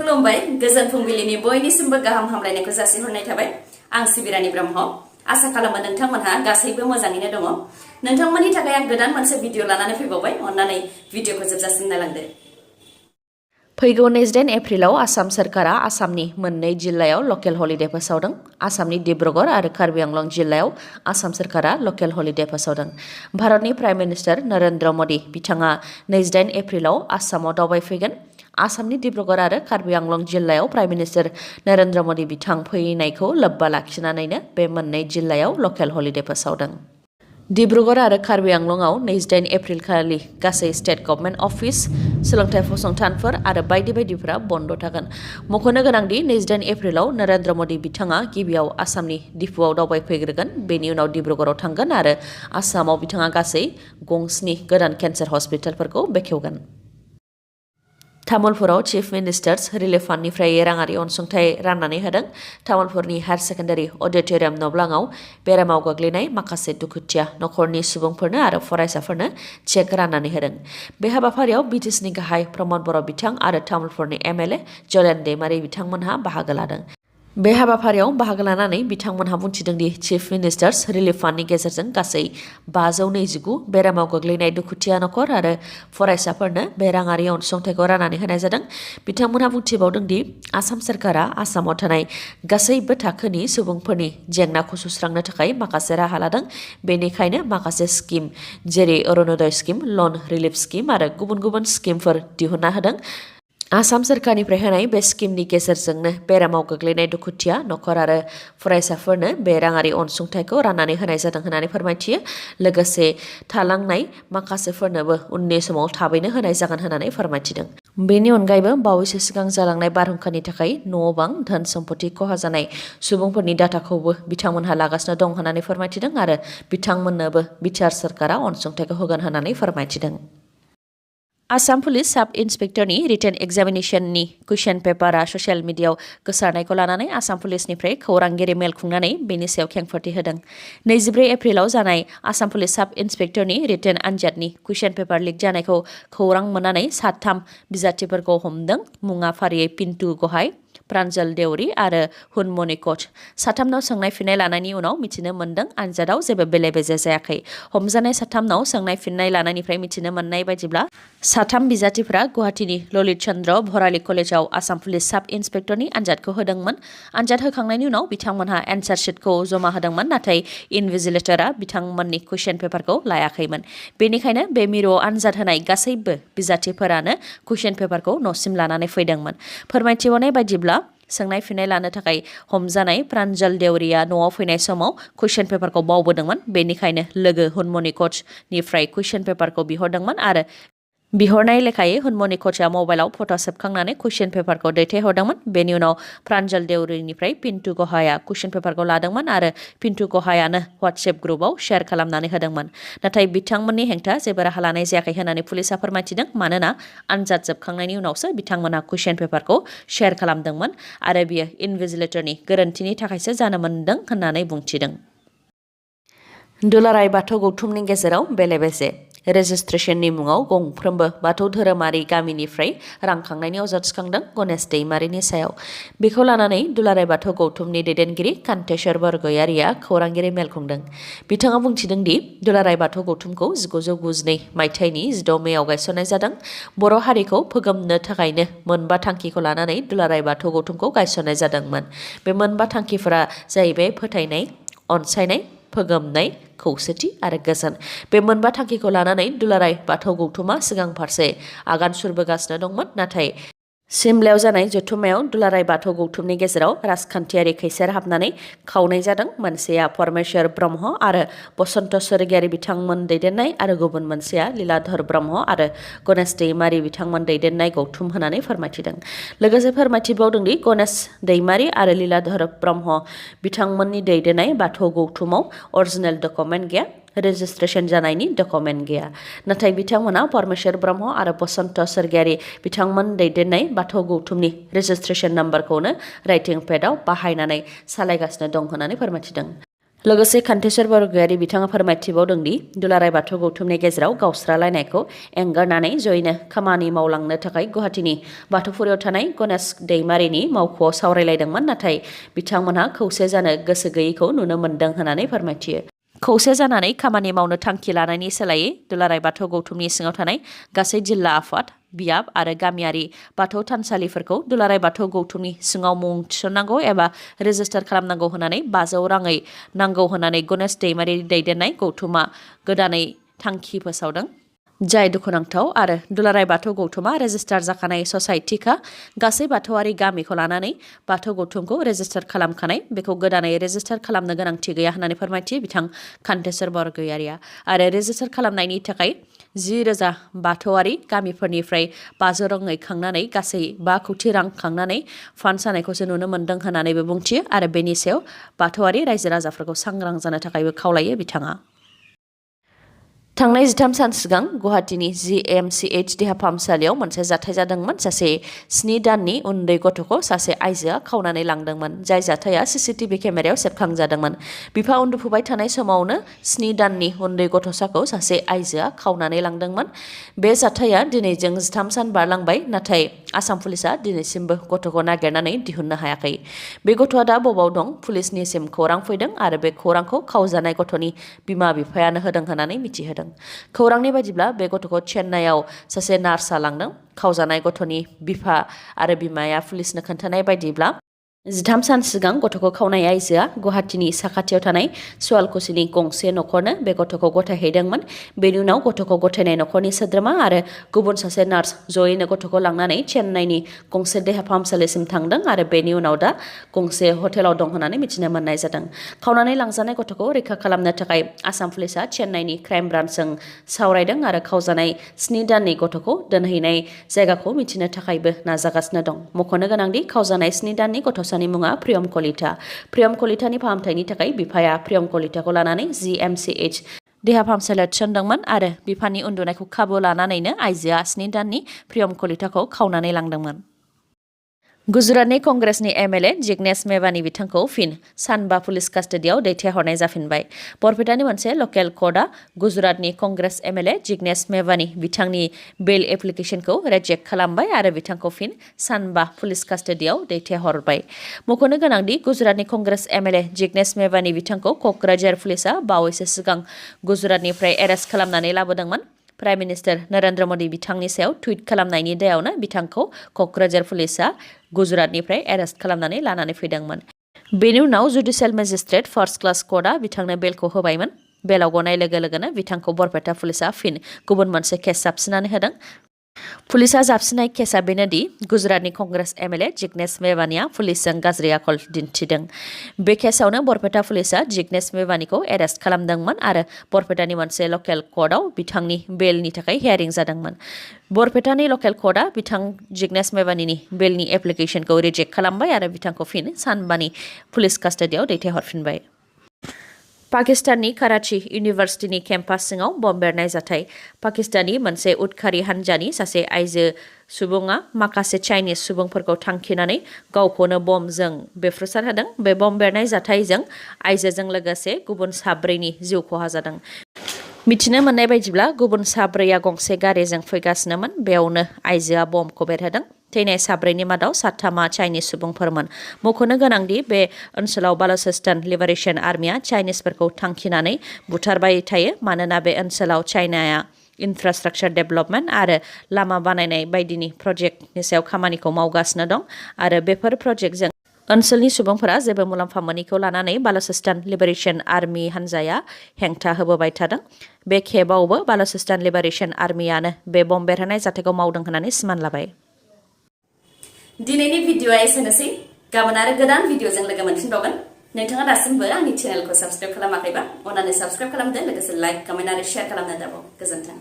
खुलुमबाय गोजोन फुंबिलिनि बयनिसिमबो गाहाम हामलायनायखौ जासिहरनाय थाबाय आं सिबिरानि ब्रह्म आसा खालामो नोंथांमोनहा गासैबो मोजाङैनो दङ नोंथांमोननि थाखाय आं गोदान मोनसे भिडिअ लानानै फैबावबाय अन्नानै भिडिअखौ जोबजासिम नायलांदो फैगौ 28 एप्रिलाव आसाम सरकारा आसामनि मोननै जिल्लायाव लकेल हलिडे फोसावदों आसामनि डिब्रुगड़ आरो कार्बि आंलं जिल्लायाव आसाम सरकारा लकेल हलिडे फोसावदों भारतनि प्राइम मिनिस्टार नरेन्द्र मोदी बिथाङा 28 एप्रिलाव आसामाव दावबायफैगोन आसामनि डिब्रुगड़ आरो कार्बि आंलं जिल्लायाव प्राइम मिनिस्टार नरेन्द्र मोदी बिथां फैनायखौ लोब्बा लाखिनानैनो बे मोननै जिल्लायाव लकेल हलिडे फोसावदों डिब्रुगड़ आरो कार्बि आंलंआव 28 एप्रिल खालि गासै स्टेट गभर्नमेन्ट अफिस सोलोंथाइ फसंथानफोर आरो बायदि बायदिफोरा बन्द थागोन मख'नो गोनांदि 28 एप्रिलाव नरेन्द्र मोदी बिथाङा गिबियाव आसामनि डिफुआव दावबायफैग्रोगोन बेनि उनाव डिब्रुगड़आव थांगोन आरो आसामाव बिथाङा गासै गंस्नि गोदान केन्सार हस्पिटालफोरखौ बेखेवगोन तामुलपुराव चिफ मिनिस्टार्स रिलिफ फान्डनिफ्राय राङारि अनसुंथाइ राननानै होदों तामुलपुरनि हायार सेकेन्डारि अडिटोरियाम नब्लाङाव बेरामाव गोग्लैनाय माखासे दुखुथिया नखरनि सुबुंफोरनो आरो फरायसाफोरनो चेक राननानै होदों बे हाबाफारियाव बिटिसिनि गाहाय प्रमद बर' बिथां आरो तामुलपुरनि एमएलए जलेन दैमारि बिथांमोनहा बाहागो लादों बे हाबाफारियाव बाहागो लानानै बिथांमोनहा बुंथिदों दि चिफ मिनिस्टार्स रिलिफ फान्डनि गेजेरजों गासै 529 बेरामाव गोग्लैनाय दुखुथिया नखर आरो फरायसाफोरनो बे राङारि अनसुंथाइखौ राननानै होनाय जादों बिथांमोनहा बुंथिबावदों दि आसाम सरकारा आसामाव थानाय गासैबो थाखोनि सुबुंफोरनि जेंनाखौ सुस्रांनो थाखाय माखासे राहा लादों बेनिखायनो माखासे स्किम जेरै अरुणोदय स्किम लन रिलिफ स्किम आरो गुबुन गुबुन स्किमफोर दिहुनना होदों आसाम सरकारनिफ्राय होनाय बे स्किमनि गेजेरजोंनो बेरामाव गोग्लैनाय दुखुथिया नखर आरो फरायसाफोरनो बे राङारि अनसुंथाइखौ राननानै होनाय जादों होननानै फोरमायथियो लोगोसे थालांनाय माखासेफोरनोबो उननि समाव थाबैनो होनाय जागोन होननानै फोरमायथिदों बेनि अनगायैबो बावैसो सिगां जालांनाय बारहुंखानि थाखाय न' बां धोन सम्पति खहा जानाय सुबुंफोरनि डाटाखौबो बिथांमोनहा लागासिनो दं होननानै फोरमायथिदों आरो बिथांमोननोबो बिटिआर सरकारा अनसुंथाइखौ होगोन होननानै फोरमायथिदों आसाम पुलिस साब इन्सपेक्टरनि रिटेन एग्जामिनेशननि कुइसन पेपारा ससियेल मिडियायाव गोसारनायखौ लानानै आसाम पुलिसनिफ्राय खौरांगिरि मेल खुंनानै बेनि सायाव खेंफोरथि होदों 24 एप्रिलाव जानाय आसाम पुलिस साब इन्सपेक्टरनि रिटेन आनजादनि कुइसन पेपार लिक जानायखौ खौरां मोननानै 3 बिजाथिफोरखौ हमदों मुङा फारियै पिन्टु गहाय प्रान्जल देउरि आरो हुनमनि कच 3नाव सोंनाय फिननाय लानायनि उनाव मिथिनो मोन्दों आनजादाव जेबो बेले बेजे जायाखै हमजानाय 3नाव सोंनाय फिननाय लानायनिफ्राय मिथिनो मोननाय बायदिब्ला 3 बिजाथिफोरा गुवाहाटीनि ललित चन्द्र भराली कलेजाव आसाम पुलिस साब इन्सपेक्टरनि आनजादखौ होदोंमोन आनजाद होखांनायनि उनाव बिथांमोनहा एन्सार शीटखौ जमा होदोंमोन नाथाय इनभिजिलेटरआ बिथांमोननि कुइसन पेपारखौ लायाखैमोन बेनिखायनो बे मिरुआव आनजाद होनाय गासैबो बिजाथिफोरानो कुइसन पेपारखौ न'सिम लानानै फैदोंमोन फोरमायथिबावनाय बायदिब्ला सोंनाय फिननाय लानो थाखाय हमजानाय प्रान्जल देउरिया न'आव फैनाय समाव कुइसन पेपारखौ बावबोदोंमोन बेनिखायनो लोगो हुनमनि कचनिफ्राय कुइसन पेपारखौ बिहरदोंमोन आरो बिहरनाय लेखायै हुनमनि कचआ मबाइलाव फट' सेबखांनानै कुइसन पेपारखौ दैथायहरदोंमोन बेनि उनाव प्रान्जल देउरिनिफ्राय पिन्टु गहाया कुइसन पेपारखौ लादोंमोन आरो पिन्टु गहायानो WhatsApp ग्रुपआव शेयार खालामनानै होदोंमोन नाथाय बिथांमोननि हेंथा जेबो राहा लानाय जायाखै होननानै पुलिसा फोरमायथिदों मानोना आनजाद जोबखांनायनि उनावसो बिथांमोनहा कुइसन पेपारखौ शेयार खालामदोंमोन आरो बियो इनभिजिलेटरनि गोरोन्थिनि थाखायसो जानो मोन्दों होननानै बुंथिदों दुलाराय बाथौ गौथुमनि गेजेराव बेले बेजे रेजिस्ट्रेशननि मुङाव गंफ्रोमबो बाथौ धोरोमारि गामिनिफ्राय रां खांनायनि अजद थिखांदों गणेश दैमारिनि सायाव बेखौ लानानै दुलाराय बाथौ गौथुमनि दैदेनगिरि कान्तेश्वर बरगयारिया खौरांगिरि मेल खुंदों बिथाङा बुंथिदों दि दुलाराय बाथौ गौथुमखौ 1992 मायथाइनि 6 मेआव गायसननाय जादों बर' हारिखौ फोगोमनो थाखायनो मोनबा थांखिखौ लानानै दुलाराय बाथौ गौथुमखौ गायसननाय जादोंमोन बे मोनबा थांखिफोरा जाहैबाय फोथायनाय अनसायनाय फोगोमनाय खौसेथि आरो गोजोन बे मोनबा थांखिखौ लानानै दुलाराय बाथौ गौथुमा सिगां फारसे आगान सुरबोगासिनो दंमोन नाथाय सिमलायाव जानाय जथुम्मायाव दुलाराय बाथौ गौथुमनि गेजेराव राजखान्थियारि खैसार हाबनानै खावनाय जादों मोनसेया परमेश्वर ब्रह्म आरो बसन्त स्वरगियारि बिथांमोन दैदेननाय आरो गुबुन मोनसेया लीलाधर ब्रह्म आरो गणेश दैमारि बिथांमोन दैदेननाय गौथुम होननानै फोरमायथिदों लोगोसे फोरमायथिबावदों दि गणेश दैमारि आरो लीलाधर ब्रह्म बिथांमोननि दैदेननाय बाथौ गौथुमाव अरिजिनेल डकुमेन्ट गैया रेजिस्ट्रेशन जानायनि डकुमेन्ट गैया नाथाय बिथांमोना परमेश्वर ब्रह्म आरो बसन्त स्वरगियारि बिथांमोन दैदेननाय बाथौ गौथुमनि रेजिस्ट्रेशन नाम्बारखौनो राइटिं पेडआव बाहायनानै सालायगासिनो दं होननानै फोरमायथिदों लोगोसे खान्थेसर बरगयारि बिथाङा फोरमायथिबावदों दि दुलाराय बाथौ गौथुमनि गेजेराव गावस्रालायनायखौ एंगारनानै जयैनो खामानि मावलांनो थाखाय गुवाहाटीनि बाथौफुरियाव थानाय गणेश दैमारिनि मावख'आव सावरायलायदोंमोन, नाथाय बिथांमोनहा खौसे जानो गोसो गैयैखौ नुनो मोन्दों होननानै फोरमायथियो। खौसे जानानै खामानि मावनो थांखि लानायनि सोलायै दुलाराय बाथौ गौथुमनि सिङाव थानाय गासै जिल्ला आफाद, बियाब आरो गामियारि बाथौ थानसालिफोरखौ दुलाराय बाथौ गौथुमनि सिङाव मुं थिसननांगौ एबा रेजिस्टार खालामनांगौ होननानै 500 राङै नांगौ होननानै गणेश दैमारि दैदेननाय गौथुमा गोदानै थांखि फोसावदों, जाय दुखुनांथाव आरो दुलाराय बाथौ गौथुमा रेजिस्टार जाखानाय ससाइटिखा गासै बाथौआरि गामिखौ लानानै बाथौ गौथुमखौ रेजिस्टार खालामखानाय, बेखौ गोदानै रेजिस्टार खालामनो गोनांथि गैया होननानै फोरमायथियो बिथां खान्थेसर बरगयारिया। आरो रेजिस्टार खालामनायनि थाखाय 10,000 बाथौआरि गामिफोरनिफ्राय 500 राङै खांनानै गासै 5 कौटि रां खांनानै फान्ड सानायखौसो नुनो मोन्दों होननानैबो बुंथियो आरो बेनि सायाव बाथौआरि रायजो राजाफोरखौ सांग्रां जानो थाखायबो खावलायो बिथाङा। थांनाय 13 सान सिगां गुवाहाटीनि GMCH देहा फाहामसालियाव मोनसे जाथाय जादोंमोन। सासे 7 दाननि उन्दै गथ'खौ सासे आइजोआ खावनानै लांदोंमोन, जाय जाथाया CCTV केमेरायाव सेबखांजादोंमोन। बिफा उन्दुफुबाय थानाय समावनो 7 दाननि उन्दै गथ'साखौ सासे आइजोआ खावनानै लांदोंमोन। बे जाथाया दिनैजों 13 सान बारलांबाय, नाथाय आसाम पुलिसा दिनैसिमबो गथ'खौ नागिरनानै दिहुननो हायाखै। बे गथ'आ दा बबाव दं? पुलिसनिसिम खौरां फैदों आरो बे खौरांखौ खावजानाय गथ'नि बिमा-बिफायानो होदों होननानै मिथिहोदों। खौरांनि बायदिब्ला बे गथ'खौ चेन्नाइआव सासे नार्सआ लांदों। खावजानाय गथ'नि बिफा आरो बिमाया पुलिसनो खोन्थानाय बायदिब्ला 13 सान सिगां गथ'खौ खावनाय आइजोआ गुवाहाटीनि साखाथियाव थानाय सुवालकुसिनि गंसे नखरनो बे गथ'खौ गथायहैदोंमोन। बेनि उनाव गथ'खौ गथायनाय नखरनि सोद्रोमा आरो गुबुन सासे नार्स जयैनो गथ'खौ लांनानै चेन्नाइनि गंसे देहा फाहामसालिसिम थांदों आरो बेनि उनाव दा गंसे हटेलाव दं होननानै मिथिनो मोननाय जादों। खावनानै लांजानाय गथ'खौ रैखा खालामनो थाखाय आसाम पुलिसा चेन्नाइनि क्राइम ब्रान्चजों सावरायदों आरो खावजानाय 7 दाननि गथ'खौ दोनहैनाय जायगाखौ मिथिनो थाखायबो नाजागासिनो दं। मख'नो गोनांदि खावजानाय 7 दाननि गथ'सानि मुङा प्रियम कलिता। प्रियम कलितानि फाहामथायनि थाखाय बिफाया प्रियम कलिताखौ लानानै GMCH देहा फाहामसालियाव थिसनदोंमोन आरो बिफानि उन्दुनायखौ खाबु लानानैनो आइजोआ 7 दाननि प्रियम कलिताखौ खावनानै लांदोंमोन। गुजरातनि कंग्रेसनि MLA जिग्नेश मेवानी बिथांखौ फिन सानबा पुलिस कास्टडियाव दैथायहरनाय जाफिनबाय। बरपेटानि मोनसे लकेल कर्टआ गुजरातनि कंग्रेस MLA जिग्नेश मेवानी बिथांनि बेल एप्लिकेशनखौ रिजेक्ट खालामबाय आरो बिथांखौ फिन सानबा पुलिस कास्टडियाव दैथायहरबाय। मख'नो गोनांदि गुजरातनि कंग्रेस MLA जिग्नेश मेवानी बिथांखौ क'क्राझार पुलिसा बावैसो सिगां गुजरातनिफ्राय एरेस्ट खालामनानै लाबोदोंमोन। प्राइम मिनिस्टार नरेन्द्र मदि बिथांनि सायाव टुइट खालामनायनि दायावनो बिथांखौ क'क्राझार पुलिसा गुजरातनिफ्राय एरेस्ट खालामनानै लानानै फैदोंमोन। बेनि उनाव जुडिशियेल मेजिस्ट्रेट फार्स्ट क्लास कर्टआ बिथांनो बेलखौ होबायमोन। बेलाव गनाय लोगो लोगोनो बिथांखौ बरपेटा पुलिसा फिन गुबुन मोनसे केस जाबसिननानै होदों। पुलिसा जाबसिननाय केसआ बेनोदि गुजरातनि कंग्रेस MLA जिग्नेश मेवानीआ पुलिसजों गाज्रि आखल दिन्थिदों। बे केसआवनो बरपेटा पुलिसा जिग्नेश मेवानीखौ एरेस्ट खालामदोंमोन आरो बरपेटानि मोनसे लकेल कर्टआव बिथांनि बेलनि थाखाय हियारिं जादोंमोन। बरपेटानि लकेल कर्टआ बिथां जिग्नेश मेवानीनि बेलनि एप्लिकेशनखौ रिजेक्ट खालामबाय आरो बिथांखौ फिन सानबानि पुलिस कास्टडियाव दैथायहरफिनबाय। पाकिस्ताननि कराची इउनिभार्सिटिनि केम्पास सिङाव बम बेरनाय जाथाय। पाकिस्ताननि मोनसे उदखारि हान्जानि सासे आइजो सुबुङा माखासे चाइनिज सुबुंफोरखौ थांखिनानै गावखौनो बमजों बेफ्रुसारहोदों। बे बम बेरनाय जाथायजों आइजोजों लोगोसे गुबुन 4नि जिउ खहा जादों। मिथिनो मोननाय बायदिब्ला गुबुन 4या गंसे गारिजों फैगासिनोमोन। बेयावनो आइजोआ बमखौ बेरहोदों। थैनाय 4नि मादाव 3 चाइनिज सुबुंफोरमोन। मख'नो गोनांदि बे ओनसोलाव बालुचिस्तान लिबारेशन आर्मिया चाइनिजफोरखौ थांखिनानै बुथारबाय थायो, मानोना बे ओनसोलाव चाइनाया इनफ्रास्ट्राक्चार डेभेलपमेन्ट आरो लामा बानायनाय बायदिनि प्रजेक्टनि सायाव खामानिखौ मावगासिनो दं आरो बेफोर प्रजेक्टजों ओनसोलनि सुबुंफोरा जेबो मुलाम्फा मोनैखौ लानानै बालुचिस्तान लिबारेशन आर्मि हान्जाया हेंथा होबोबाय थादों। बे खेबावबो बालुचिस्तान लिबारेशन आर्मियानो बे बम बेरहोनाय जाथायखौ मावदों होननानै सिमान लाबाय। दिनैनि भिडिअ'आ एसेनोसै। गाबोन आरो गोदान भिडिअ'जों लोगो मोनफिनबावगोन। नोंथाङा दासिमबो आंनि चेनेलखौ साबस्क्राइब खालामाखैबा अन्नानै साबस्क्राइब खालामदो, लोगोसे लाइक, कमेन्ट आरो शेयार खालामनो दाबाव। गोजोन्थों।